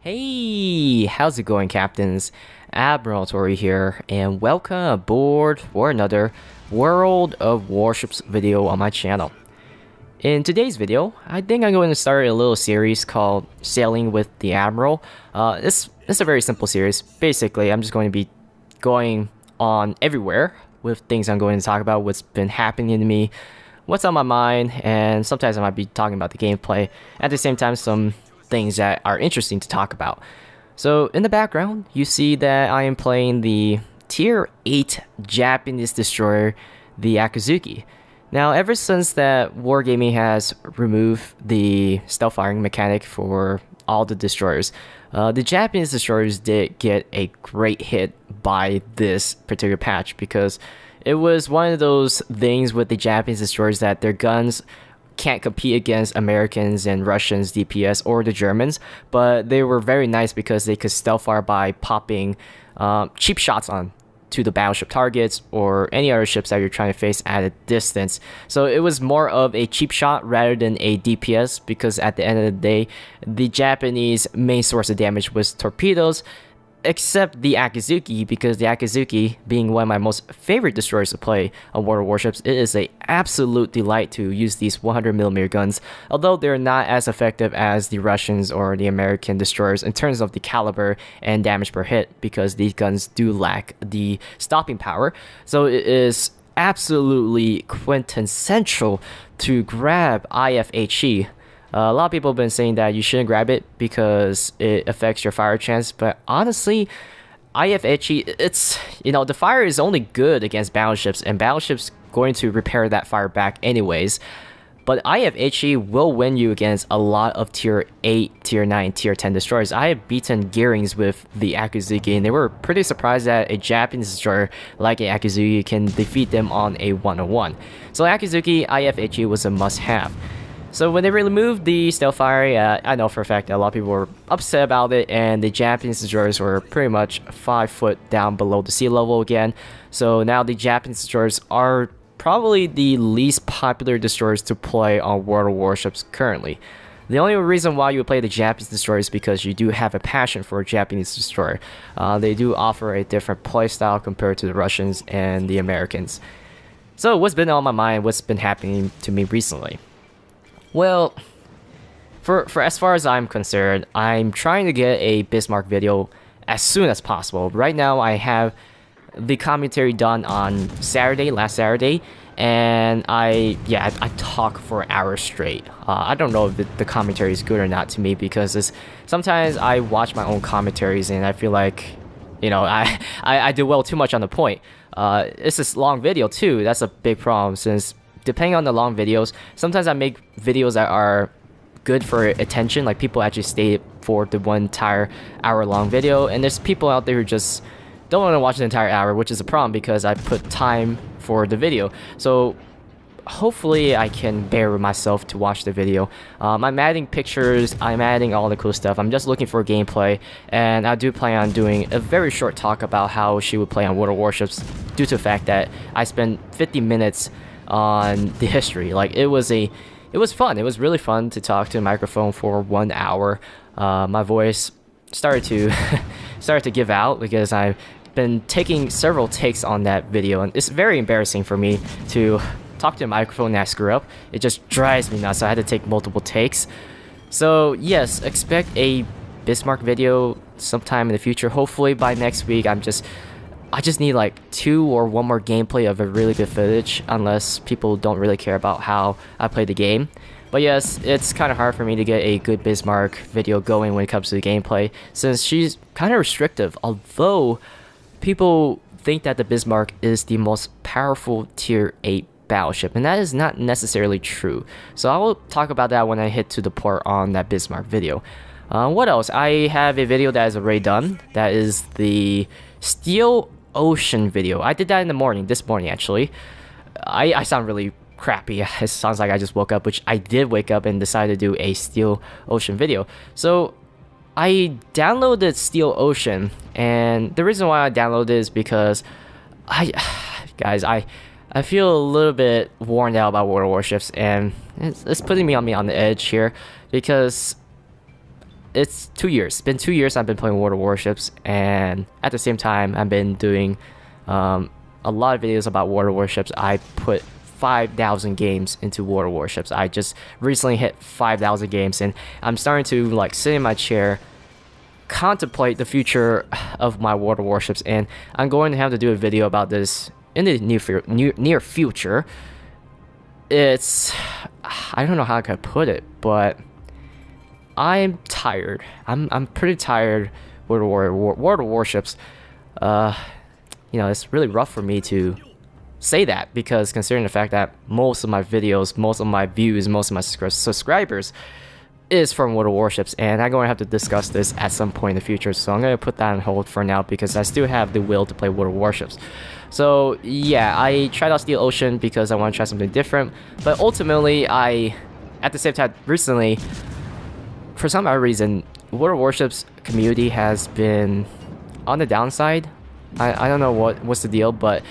Hey, how's it going, Captains? Admiral Tori here, and welcome aboard for another World of Warships video on my channel. In today's video, I think I'm going to start a little series called Sailing with the Admiral. It's a very simple series. Basically, I'm just going to be going on everywhere with things I'm going to talk about, what's been happening to me, what's on my mind, and sometimes I might be talking about the gameplay. At the same time, some things that are interesting to talk about. So in the background, you see that I am playing the Tier 8 Japanese destroyer, the Akizuki. Now, ever since that Wargaming has removed the stealth firing mechanic for all the destroyers, the Japanese destroyers did get a great hit by this particular patch because it was one of those things with the Japanese destroyers that their guns can't compete against Americans and Russians DPS or the Germans, but they were very nice because they could stealth fire by popping cheap shots on to the battleship targets or any other ships that you're trying to face at a distance. So it was more of a cheap shot rather than a DPS, because at the end of the day, the Japanese main source of damage was torpedoes, except the Akizuki, because the Akizuki, being one of my most favorite destroyers to play on World of Warships, it is a absolute delight to use these 100mm guns, although they're not as effective as the Russians or the American destroyers in terms of the caliber and damage per hit, because these guns do lack the stopping power. So it is absolutely quintessential to grab IFHE. A lot of people have been saying that you shouldn't grab it because it affects your fire chance, but honestly, IFHE, it's, the fire is only good against battleships, and battleships going to repair that fire back anyways. But IFHE will win you against a lot of Tier 8, Tier 9, Tier 10 destroyers. I have beaten Gearings with the Akizuki, and they were pretty surprised that a Japanese destroyer like a Akizuki can defeat them on a 1-on-1. So Akizuki, IFHE was a must-have. So when they removed the stealth fire, I know for a fact that a lot of people were upset about it, and the Japanese destroyers were pretty much 5 foot down below the sea level again. So now the Japanese destroyers are probably the least popular destroyers to play on World of Warships currently. The only reason why you would play the Japanese destroyer is because you do have a passion for a Japanese destroyer. They do offer a different playstyle compared to the Russians and the Americans. So what's been on my mind, what's been happening to me recently? Well, for as far as I'm concerned, I'm trying to get a Bismarck video as soon as possible. Right now, I have the commentary done on last Saturday, and I talk for hours straight. I don't know if the commentary is good or not to me, because sometimes I watch my own commentaries and I feel like, I do well too much on the point. It's this long video too. That's a big problem, since depending on the long videos, sometimes I make videos that are good for attention, like people actually stay for the one entire hour-long video, and there's people out there who just don't want to watch the entire hour, which is a problem because I put time for the video. So hopefully I can bear with myself to watch the video. I'm adding pictures, I'm adding all the cool stuff, I'm just looking for gameplay, and I do plan on doing a very short talk about how she would play on World of Warships, due to the fact that I spent 50 minutes on the history. Like, it was fun. It was really fun to talk to a microphone for 1 hour. My voice started to give out because I've been taking several takes on that video, and it's very embarrassing for me to talk to a microphone and I screw up. It just drives me nuts, so I had to take multiple takes. So yes, expect a Bismarck video sometime in the future. Hopefully by next week. I just need like 2 or 1 more gameplay of a really good footage, unless people don't really care about how I play the game. But yes, it's kind of hard for me to get a good Bismarck video going when it comes to the gameplay, since she's kind of restrictive, although people think that the Bismarck is the most powerful Tier 8 battleship, and that is not necessarily true. So I will talk about that when I hit to the port on that Bismarck video. What else? I have a video that is already done. That is the Steel Ocean video. I did that in the morning, this morning actually. I sound really crappy. It sounds like I just woke up, which I did wake up and decided to do a Steel Ocean video. So I downloaded Steel Ocean, and the reason why I downloaded it is because I feel a little bit worn out about World of Warships, and it's putting me on the edge here, because it's 2 years. It's been 2 years I've been playing World of Warships, and at the same time I've been doing a lot of videos about World of Warships. I put 5,000 games into World of Warships. I just recently hit 5,000 games, and I'm starting to like sit in my chair, contemplate the future of my World of Warships, and I'm going to have to do a video about this in the near future. It's, I don't know how I could put it, but I'm tired. I'm pretty tired with World of Warships. You know, it's really rough for me to say that, because considering the fact that most of my videos, most of my views, most of my subscribers is from World of Warships, and I'm going to have to discuss this at some point in the future, so I'm going to put that on hold for now because I still have the will to play World of Warships. So yeah, I tried out Steel Ocean because I want to try something different, but ultimately at the same time recently, for some odd reason, World of Warships community has been on the downside. I don't know what's the deal, but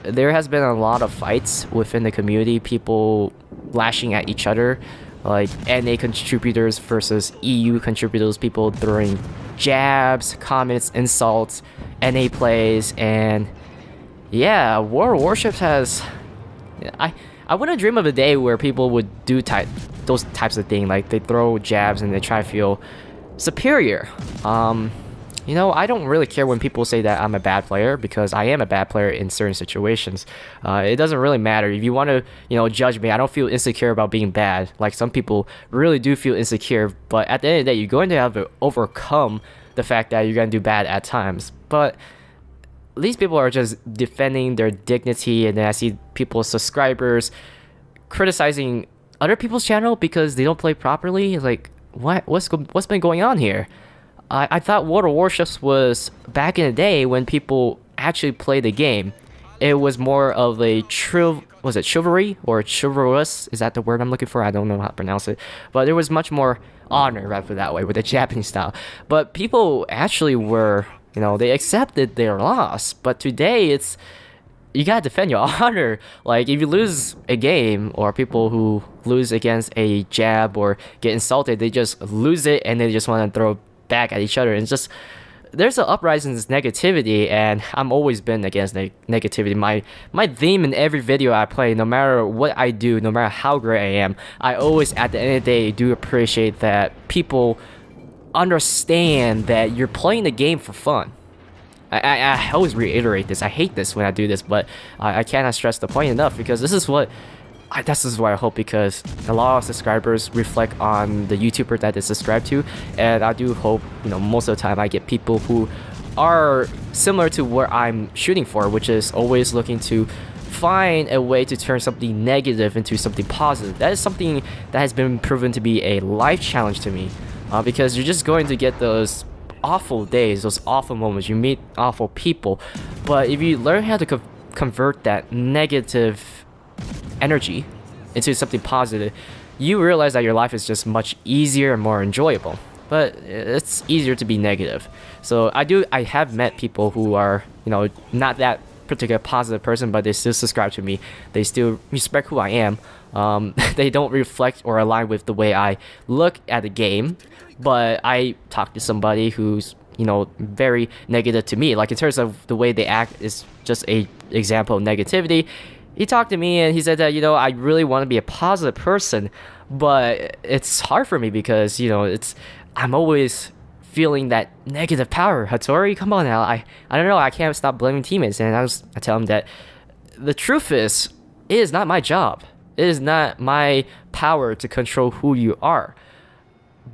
there has been a lot of fights within the community, people lashing at each other, like NA contributors versus EU contributors, people throwing jabs, comments, insults, NA plays, and yeah, World of Warships has... I wouldn't dream of a day where people would do those types of things, like they throw jabs and they try to feel superior. You know, I don't really care when people say that I'm a bad player, because I am a bad player in certain situations. It doesn't really matter. If you want to, you know, judge me, I don't feel insecure about being bad. Like some people really do feel insecure, but at the end of the day, you're going to have to overcome the fact that you're going to do bad at times. But these people are just defending their dignity, and then I see people's subscribers criticizing other people's channel because they don't play properly. Like, what's been going on here? I thought World of Warships was back in the day when people actually played the game. It was more of a chivalry or chivalrous? Is that the word I'm looking for? I don't know how to pronounce it. But there was much more honor, rather that way, with the Japanese style. But people actually were, you know, they accepted their loss. But today it's, you gotta defend your honor. Like, if you lose a game, or people who lose against a jab or get insulted, they just lose it and they just want to throw back at each other, and just there's an uprising in this negativity, and I'm always been against negativity. My theme in every video I play, no matter what I do, no matter how great I am, I always at the end of the day do appreciate that people understand that you're playing the game for fun. I always reiterate this. I hate this when I do this, but I cannot stress the point enough, because this is what I hope, because a lot of subscribers reflect on the YouTuber that they subscribe to, and I do hope, you know, most of the time I get people who are similar to what I'm shooting for, which is always looking to find a way to turn something negative into something positive. That is something that has been proven to be a life challenge to me, because you're just going to get those awful days, those awful moments, you meet awful people, but if you learn how to convert that negative energy into something positive, you realize that your life is just much easier and more enjoyable. But it's easier to be negative. So I have met people who are, you know, not that particular positive person, but they still subscribe to me. They still respect who I am. They don't reflect or align with the way I look at the game, but I talk to somebody who's, you know, very negative to me. Like, in terms of the way they act is just a example of negativity. He talked to me and he said that, you know, I really want to be a positive person, but it's hard for me because, you know, I'm always feeling that negative power. Hattori, come on now. I don't know. I can't stop blaming teammates. And I tell him that the truth is, it is not my job. It is not my power to control who you are.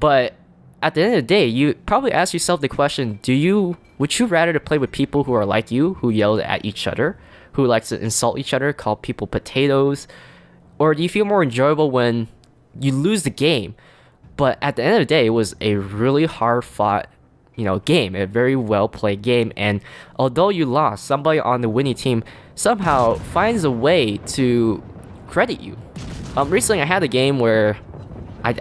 But at the end of the day, you probably ask yourself the question, would you rather to play with people who are like you, who yell at each other, who likes to insult each other, call people potatoes? Or do you feel more enjoyable when you lose the game? But at the end of the day, it was a really hard fought, you know, game, a very well played game. And although you lost, somebody on the winning team somehow finds a way to credit you. Recently I had a game where I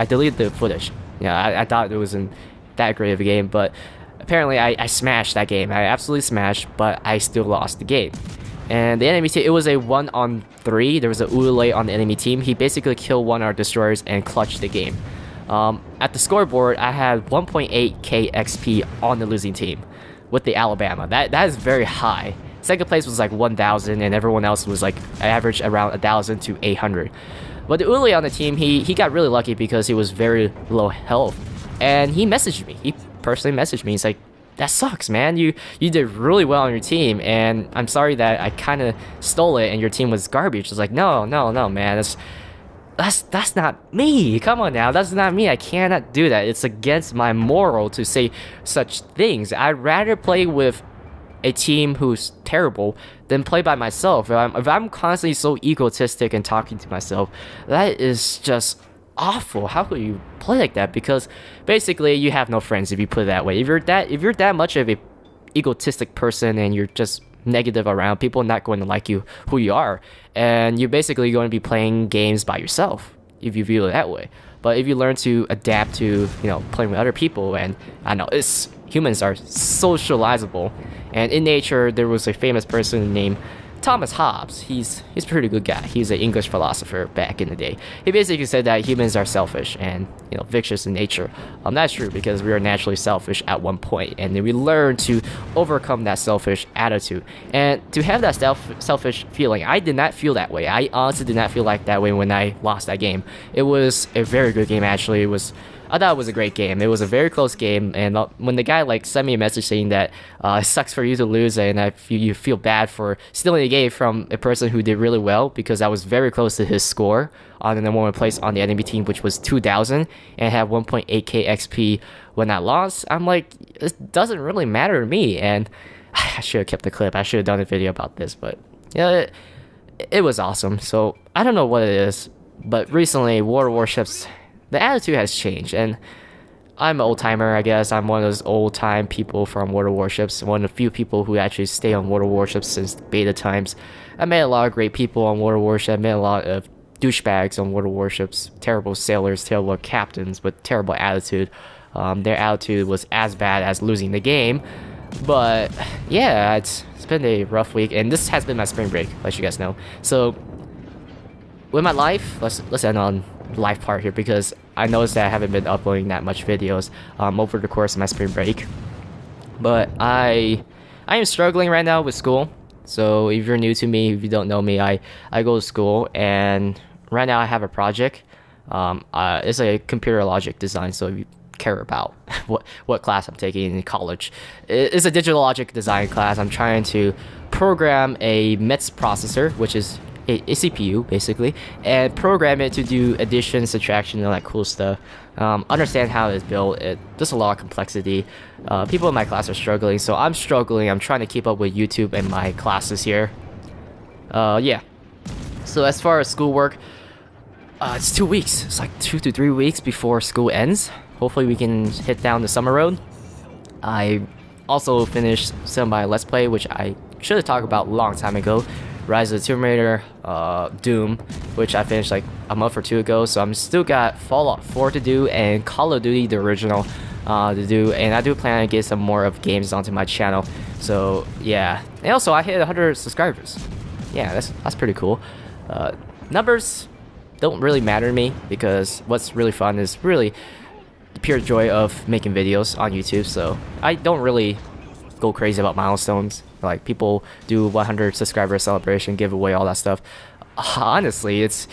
deleted the footage. Yeah, I thought it wasn't that great of a game, but apparently I smashed that game. I absolutely smashed, but I still lost the game. And the enemy team, it was a 1-on-3. There was a Ulule on the enemy team. He basically killed one of our destroyers and clutched the game. At the scoreboard, I had 1.8k XP on the losing team with the Alabama. That is very high. Second place was like 1,000, and everyone else was like average around 1,000 to 800. But the Uli on the team, he got really lucky because he was very low health, and he messaged me. He personally messaged me. He's like, "That sucks, man. You did really well on your team, and I'm sorry that I kind of stole it and your team was garbage." I was like, "No, man. That's not me. Come on now, that's not me. I cannot do that. It's against my moral to say such things. I'd rather play with a team who's terrible than play by myself. If I'm constantly so egotistic and talking to myself, that is just awful. How could you play like that? Because basically you have no friends if you put it that way. If you're that much of a egotistic person and you're just negative around, people are not going to like you who you are, and you're basically going to be playing games by yourself if you view it that way. But if you learn to adapt to playing with other people, and I know humans are socializable, and in nature there was a famous person named Thomas Hobbes. He's a pretty good guy. He's an English philosopher back in the day. He basically said that humans are selfish and vicious in nature. That's true because we are naturally selfish at one point, and then we learn to overcome that selfish attitude. And to have that selfish feeling, I did not feel that way. I honestly did not feel like that way when I lost that game. It was a very good game actually. I thought it was a great game. It was a very close game, and when the guy sent me a message saying that it sucks for you to lose and you feel bad for stealing the game from a person who did really well, because I was very close to his score on the number one place on the enemy team, which was 2,000, and had 1.8k XP when I lost. I'm like, it doesn't really matter to me, and I should have kept the clip. I should have done a video about this, but it was awesome. So I don't know what it is, but recently World of Warships, the attitude has changed, and I'm an old timer, I guess. I'm one of those old time people from World of Warships, one of the few people who actually stay on World of Warships since beta times. I met a lot of great people on World of Warships. I met a lot of douchebags on World of Warships, terrible sailors, terrible captains with terrible attitude. Their attitude was as bad as losing the game. But yeah, it's been a rough week, and this has been my spring break, let you guys know. So with my life, let's end on life part here, because I noticed that I haven't been uploading that much videos over the course of my spring break. But I am struggling right now with school. So if you're new to me, if you don't know me, I go to school, and right now I have a project. It's a computer logic design, so if you care about what class I'm taking in college, it's a digital logic design class. I'm trying to program a METS processor, which is a CPU basically, and program it to do addition, subtraction, and that cool stuff. Understand how it's built. There's a lot of complexity. People in my class are struggling, so I'm struggling. I'm trying to keep up with YouTube and my classes here. Yeah. So as far as schoolwork, it's 2 weeks. It's like 2 to 3 weeks before school ends. Hopefully we can hit down the summer road. I also finished some of my Let's Play, which I should have talked about a long time ago. Rise of the Tomb Raider, Doom, which I finished like a month or two ago. So I'm still got Fallout 4 to do and Call of Duty the original to do, and I do plan to get some more of games onto my channel. So yeah, and also I hit 100 subscribers. Yeah, that's pretty cool. Numbers don't really matter to me, because what's really fun is really the pure joy of making videos on YouTube. So I don't really go crazy about milestones. Like people do 100 subscriber celebration, giveaway, all that stuff. Honestly, it's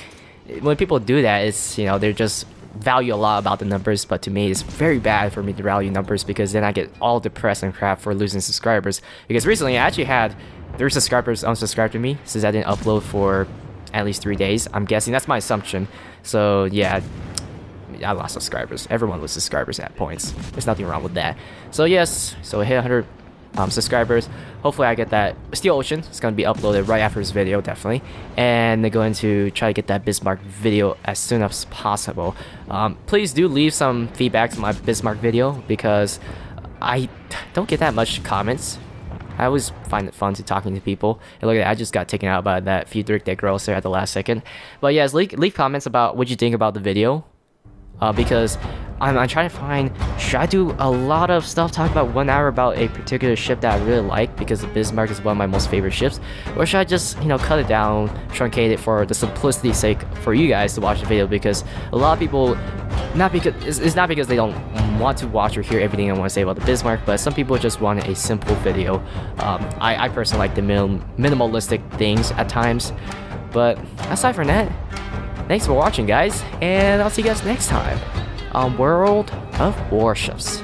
when people do that, it's they just value a lot about the numbers. But to me, it's very bad for me to value numbers, because then I get all depressed and crap for losing subscribers. Because recently I actually had 3 subscribers unsubscribe to me since I didn't upload for at least 3 days. I'm guessing that's my assumption. So yeah, I lost subscribers. Everyone loses subscribers at points. There's nothing wrong with that. So yes, so I hit 100 subscribers. Hopefully I get that Steel Ocean. It's going to be uploaded right after this video, definitely, and they're going to try to get that Bismarck video as soon as possible. Please do leave some feedback to my Bismarck video, because I don't get that much comments. I always find it fun to talking to people. And look at that, I just got taken out by that Friedrich der Grosse at the last second. But yes, leave comments about what you think about the video, because I'm trying to find, should I do a lot of stuff, talk about 1 hour about a particular ship that I really like because the Bismarck is one of my most favorite ships, or should I just, you know, cut it down, truncate it for the simplicity's sake for you guys to watch the video? Because a lot of people, not because it's not because they don't want to watch or hear everything I want to say about the Bismarck, but some people just want a simple video. I personally like the minimalistic things at times, but aside from that, thanks for watching, guys, and I'll see you guys next time on World of Warships.